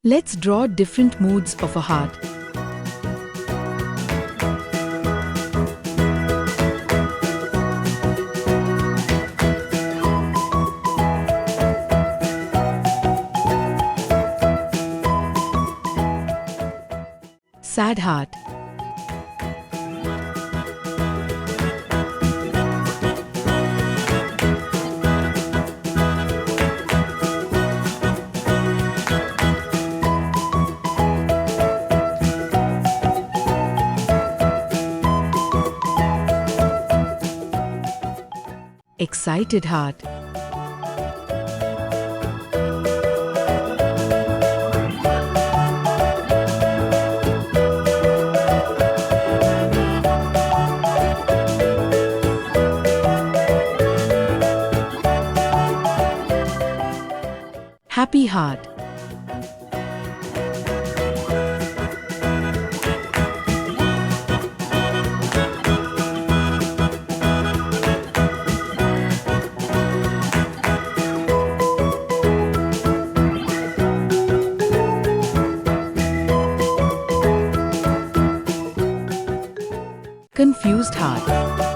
Let's draw different moods of a heart. Sad heart. Excited heart. Happy heart. Confused heart.